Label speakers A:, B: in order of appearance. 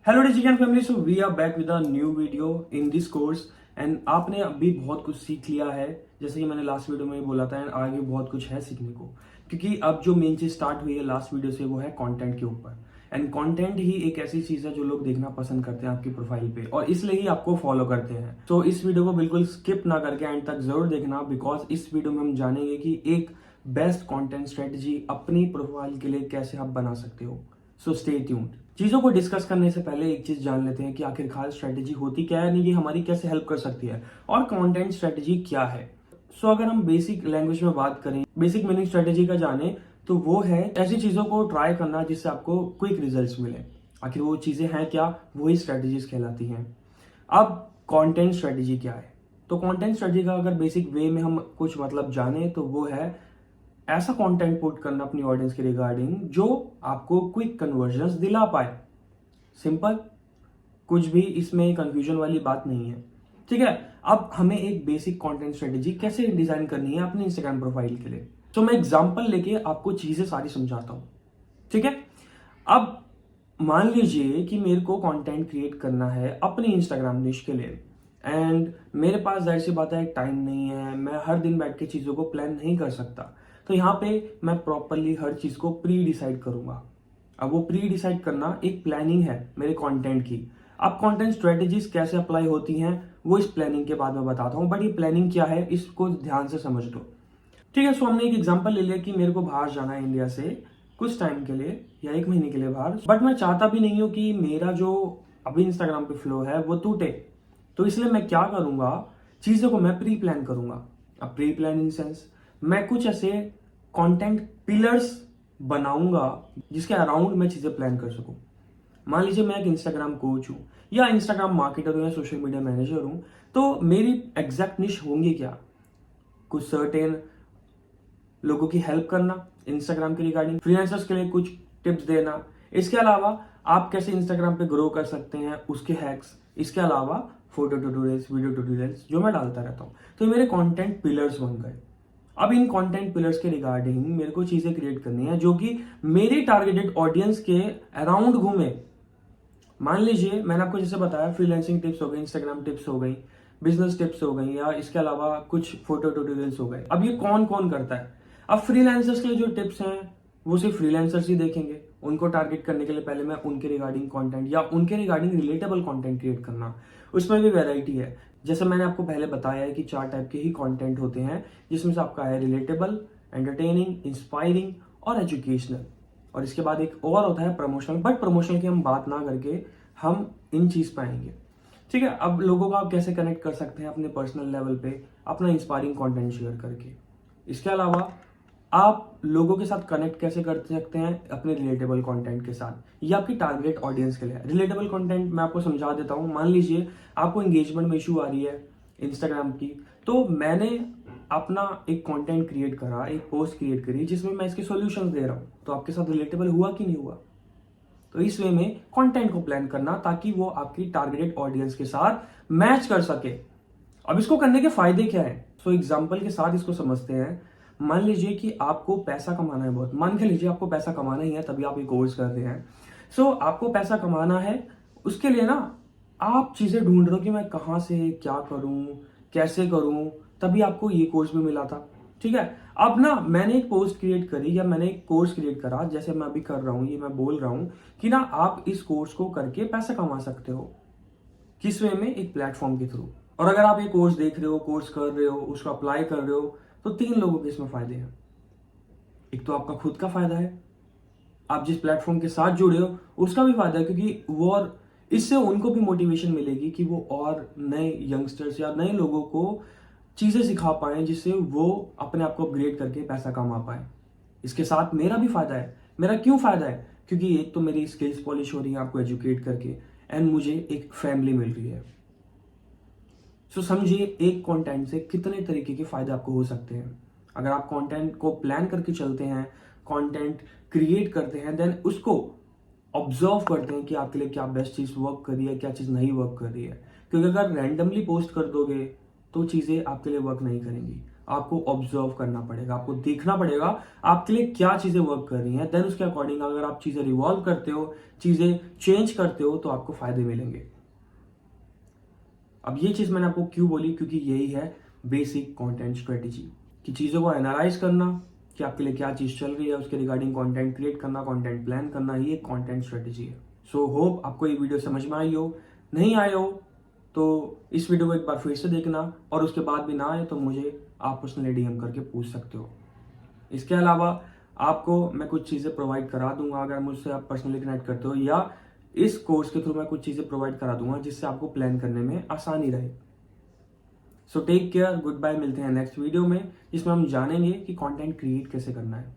A: Hello digital family, so we are back with a new video in this course and आपने अभी बहुत कुछ सीख लिया है। जैसे कि मैंने लास्ट वीडियो में बोला था एंड आगे बहुत कुछ है सीखने को, क्योंकि अब जो मेन चीज स्टार्ट हुई है लास्ट वीडियो से वो है कंटेंट के ऊपर। एंड कंटेंट ही एक ऐसी चीज है जो लोग देखना पसंद करते हैं आपकी प्रोफाइल पे और इसलिए ही आपको फॉलो करते हैं। तो इस वीडियो को बिल्कुल स्किप ना करके एंड तक जरूर देखना, बिकॉज इस वीडियो में हम जानेंगे कि एक बेस्ट कंटेंट स्ट्रेटजी अपनी प्रोफाइल के लिए कैसे आप बना सकते हो। So stay tuned. चीजों को डिस्कस करने से पहले एक चीज जान लेते हैं कि आखिरकार स्ट्रेटजी होती क्या है, नहीं ये हमारी कैसे हेल्प कर सकती है और कंटेंट स्ट्रेटजी क्या है। सो अगर हम बेसिक लैंग्वेज में बात करें, बेसिक मीनिंग स्ट्रेटजी का जाने, तो वो है ऐसी चीजों को ट्राई करना जिससे आपको क्विक रिजल्ट्स मिले। आखिर वो चीजें हैं क्या, वही स्ट्रेटजीज कहलाती हैं। अब कंटेंट स्ट्रेटजी क्या है, तो कंटेंट स्ट्रेटजी का अगर बेसिक वे में हम कुछ मतलब जाने तो वो है ऐसा कंटेंट पुट करना अपनी ऑडियंस के रिगार्डिंग जो आपको क्विक कन्वर्जन्स दिला पाए। सिंपल, कुछ भी इसमें कंफ्यूजन वाली बात नहीं है। ठीक है, अब हमें एक बेसिक कंटेंट स्ट्रेटजी कैसे डिजाइन करनी है अपने इंस्टाग्राम प्रोफाइल के लिए, तो मैं एग्जांपल लेके आपको चीजें सारी समझाता हूं। ठीक है, अब मान लीजिए कि मेरे को कंटेंट क्रिएट करना है अपनी इंस्टाग्राम निश के लिए एंड मेरे पास जाहिर सी बात है टाइम नहीं है, मैं हर दिन बैठ के चीजों को प्लान नहीं कर सकता। तो यहाँ पे मैं प्रॉपरली हर चीज को प्री डिसाइड करूंगा। अब वो प्री डिसाइड करना एक प्लानिंग है मेरे कंटेंट की। अब कंटेंट स्ट्रेटेजीज कैसे अप्लाई होती हैं वो इस प्लानिंग के बाद में बताता हूँ, बट ये प्लानिंग क्या है इसको ध्यान से समझ लो। ठीक है, सो हमने एक एग्जांपल ले लिया कि मेरे को बाहर जाना है इंडिया से कुछ टाइम के लिए या 1 महीने के लिए बाहर, बट मैं चाहता भी नहीं हूँ कि मेरा जो अभी इंस्टाग्राम पे फ्लो है वो टूटे। तो इसलिए मैं क्या करूंगा, चीजों को मैं प्री प्लान करूंगा। अब प्री प्लान इन सेंस मैं कुछ ऐसे कंटेंट पिलर्स बनाऊंगा जिसके अराउंड मैं चीजें प्लान कर सकूं। मान लीजिए मैं एक इंस्टाग्राम कोच हूं या इंस्टाग्राम मार्केटर हूं या सोशल मीडिया मैनेजर हूं, तो मेरी एग्जैक्ट निश होंगी क्या, कुछ सर्टेन लोगों की हेल्प करना इंस्टाग्राम के रिगार्डिंग, फ्रीलांसर्स के लिए कुछ टिप्स देना, इसके अलावा आप कैसे इंस्टाग्राम पे ग्रो कर सकते हैं उसके हैक्स, इसके अलावा फोटो ट्यूटोरियल्स, वीडियो ट्यूटोरियल्स जो मैं डालता रहता हूँ। तो मेरे कंटेंट पिलर्स बन गए। अब इन कंटेंट पिलर्स के रिगार्डिंग मेरे को चीजें क्रिएट करनी है जो कि मेरी टारगेटेड ऑडियंस के अराउंड घूमे। मान लीजिए मैंने आपको जैसे बताया फ्रीलांसिंग टिप्स हो गई, इंस्टाग्राम टिप्स हो गई, बिजनेस टिप्स हो गई, या इसके अलावा कुछ फोटो ट्यूटोरियल्स हो गए। अब ये कौन कौन करता है, अब फ्रीलांसर्स के लिए जो टिप्स हैं वो सिर्फ फ्रीलांसर्स ही देखेंगे। उनको टारगेट करने के लिए पहले मैं उनके रिगार्डिंग कंटेंट या उनके रिगार्डिंग रिलेटेबल कंटेंट क्रिएट करना, उसमें भी वैरायटी है। जैसे मैंने आपको पहले बताया है कि 4 टाइप के ही कंटेंट होते हैं, जिसमें से आपका है रिलेटेबल, एंटरटेनिंग, इंस्पायरिंग और एजुकेशनल। और इसके बाद एक और होता है प्रमोशनल, बट प्रमोशनल की हम बात ना करके हम इन चीज पे आएंगे। ठीक है, अब लोगों को आप कैसे कनेक्ट कर सकते हैं अपने पर्सनल लेवल पे अपना इंस्पायरिंग कंटेंट शेयर करके। इसके अलावा आप लोगों के साथ कनेक्ट कैसे कर सकते हैं अपने रिलेटेबल कंटेंट के साथ, ये आपकी टारगेट ऑडियंस के लिए। रिलेटेबल कंटेंट मैं आपको समझा देता हूं। मान लीजिए आपको एंगेजमेंट में इशू आ रही है इंस्टाग्राम की, तो मैंने अपना एक कंटेंट क्रिएट करा, एक पोस्ट क्रिएट करी जिसमें मैं इसके सॉल्यूशंस दे रहा हूं, तो आपके साथ रिलेटेबल हुआ कि नहीं हुआ। तो इस वे में कंटेंट को प्लान करना ताकि वो आपकी टारगेटेड ऑडियंस के साथ मैच कर सके। अब इसको करने के फायदे क्या है, सो एग्जांपल के साथ इसको समझते हैं। मान लीजिए कि आपको पैसा कमाना है बहुत, मान के लीजिए आपको पैसा कमाना ही है तभी आप ये कोर्स कर रहे हैं। सो आपको पैसा कमाना है, उसके लिए ना आप चीजें ढूंढ रहे हो कि मैं कहां से क्या करूं, कैसे करूं, तभी आपको ये कोर्स भी मिला था। ठीक है, अब ना मैंने एक पोस्ट क्रिएट करी या मैंने एक कोर्स क्रिएट करा, जैसे मैं अभी कर रहा हूं, ये मैं बोल रहा हूं कि ना आप इस कोर्स को करके पैसा कमा सकते हो। किस वे में, एक प्लेटफॉर्म के थ्रू। और अगर आप ये कोर्स देख रहे हो, कोर्स कर रहे हो, उसको अप्लाई कर रहे हो, तो 3 लोगों के इसमें फायदे हैं। एक तो आपका खुद का फायदा है, आप जिस प्लेटफॉर्म के साथ जुड़े हो उसका भी फायदा है, क्योंकि वो और इससे उनको भी मोटिवेशन मिलेगी कि वो और नए यंगस्टर्स या नए लोगों को चीजें सिखा पाए जिससे वो अपने आप को अपग्रेड करके पैसा कमा पाए। इसके साथ मेरा भी फायदा है। मेरा क्यों फायदा है, क्योंकि एक तो मेरी स्किल्स पॉलिश हो रही है आपको एजुकेट करके, एंड मुझे एक फैमिली मिल रही है। सो समझिए एक कंटेंट से कितने तरीके के फायदे आपको हो सकते हैं। अगर आप कंटेंट को प्लान करके चलते हैं, कंटेंट क्रिएट करते हैं, देन उसको ऑब्जर्व करते हैं कि आपके लिए क्या बेस्ट चीज वर्क कर रही है, क्या चीज नहीं वर्क कर रही है। क्योंकि अगर रैंडमली पोस्ट कर दोगे तो चीजें आपके लिए वर्क नहीं करेंगी। आपको ऑब्जर्व करना पड़ेगा, आपको देखना पड़ेगा आपके लिए क्या चीजें वर्क कर रही हैं। देन उसके अकॉर्डिंग अगर आप चीजें रिवॉल्व करते हो, चीजें चेंज करते हो, तो आपको फायदे मिलेंगे। अब ये चीज मैंने आपको क्यों बोली, क्योंकि यही है बेसिक कंटेंट स्ट्रेटेजी, कि चीजों को एनालाइज करना कि आपके लिए क्या चीज चल रही है, उसके रिगार्डिंग कंटेंट क्रिएट करना, कंटेंट प्लान करना, ये कंटेंट स्ट्रेटेजी है। सो होप आपको ये वीडियो समझ में आई हो। नहीं आए हो तो इस वीडियो को एक बार फिर से देखना, और उसके बाद भी ना आए तो मुझे आप पर्सनली डीएम करके पूछ सकते हो। इसके अलावा आपको मैं कुछ चीजें प्रोवाइड करा दूंगा अगर मुझसे आप पर्सनली कनेक्ट करते हो, या इस कोर्स के थ्रू मैं कुछ चीजें प्रोवाइड करा दूंगा जिससे आपको प्लान करने में आसानी रहे। So take care, goodbye, मिलते हैं नेक्स्ट वीडियो में जिसमें हम जानेंगे कि कंटेंट क्रिएट कैसे करना है।